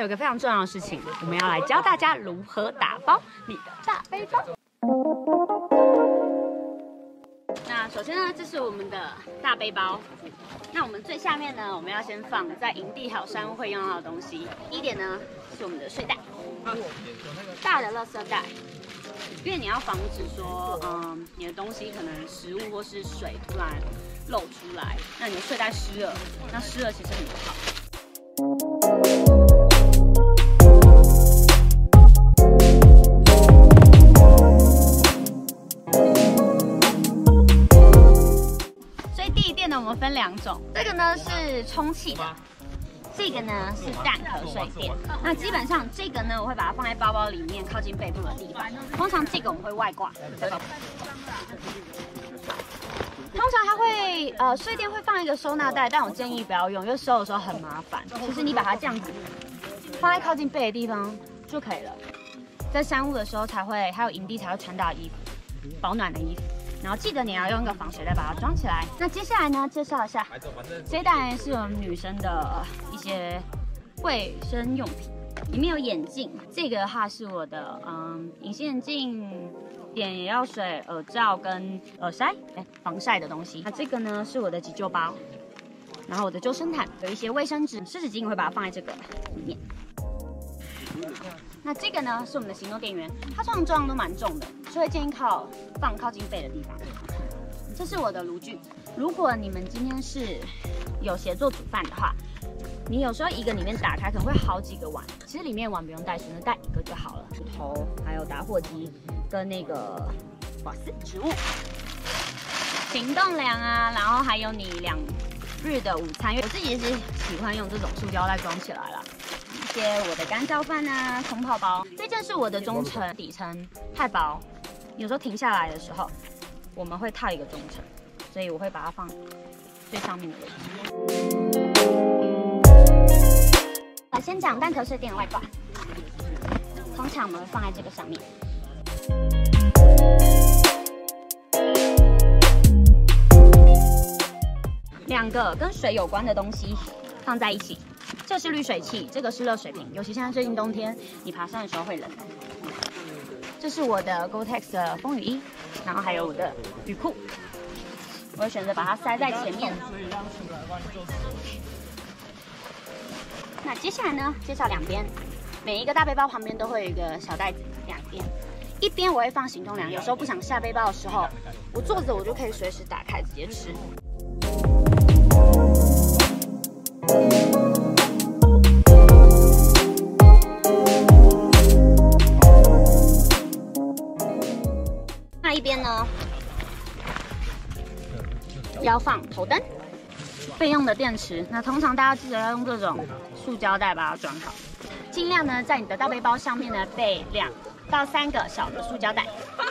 有一个非常重要的事情，我们要来教大家如何打包你的大背包。那首先呢，这是我们的大背包。那我们最下面呢，我们要先放在营地还有山屋会用到的东西。第一点呢，是我们的睡袋，大的垃圾袋，因为你要防止说，你的东西可能食物或是水突然漏出来，那你的睡袋湿了，那湿了其实很不好。我们分2种，这个呢是充气的，这个呢是蛋壳睡垫。那基本上这个呢，我会把它放在包包里面，靠近背部的地方。通常这个我们会外挂在包包。通常它会睡垫会放一个收纳袋，但我建议不要用，因为收的时候很麻烦。其实你把它这样子放在靠近背的地方就可以了。在山屋的时候还有营地才会穿到的衣服，保暖的衣服。然后记得你要用一个防水袋把它装起来。那接下来呢，介绍一下，这一袋是我们女生的一些卫生用品，里面有眼镜，这个的话是我的隐形眼镜、眼药水、耳罩跟耳塞，防晒的东西。那这个呢是我的急救包，然后我的救生毯，有一些卫生纸、湿纸巾，我会把它放在这个里面。那这个呢是我们的行动电源，它通常重量都蛮重的，所以建议放靠近背的地方。这是我的炉具，如果你们今天是有协作煮饭的话，你有时候一个里面打开可能会好几个碗，其实里面碗不用带，只能带一个就好了。骨头，还有打火机跟那个瓦斯、植物、行动粮啊，然后还有你2日的午餐，因为我自己是喜欢用这种塑胶袋装起来啦。一些我的干燥饭啊，冲泡包，这件是我的中层，底层太薄，有时候停下来的时候，我们会套一个中层，所以我会把它放最上面的位置。先讲蛋壳睡垫的外挂，通常我们会放在这个上面。2个跟水有关的东西放在一起。这是滤水器，这个是热水瓶，尤其现在最近冬天，你爬山的时候会冷。这是我的 Gore-Tex 的风雨衣，然后还有我的雨裤，我会选择把它塞在前面。那接下来呢，介绍2边，每一个大背包旁边都会有一个小袋子，2边，一边我会放行动粮，有时候不想下背包的时候，我坐着我就可以随时打开直接吃。一边呢要放头灯、备用的电池。那通常大家记得要用这种塑胶袋把它装好，尽量呢在你的大背包上面呢备2到3个小的塑胶袋，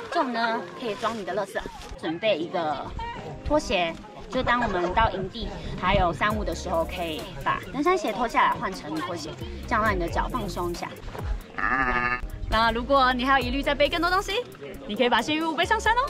这种呢可以装你的垃圾。准备一个拖鞋，就当我们到营地还有山屋的时候，可以把登山鞋脱下来换成拖鞋，这样让你的脚放松一下。那如果你还有疑虑再背更多东西，你可以把幸运物背上山哦。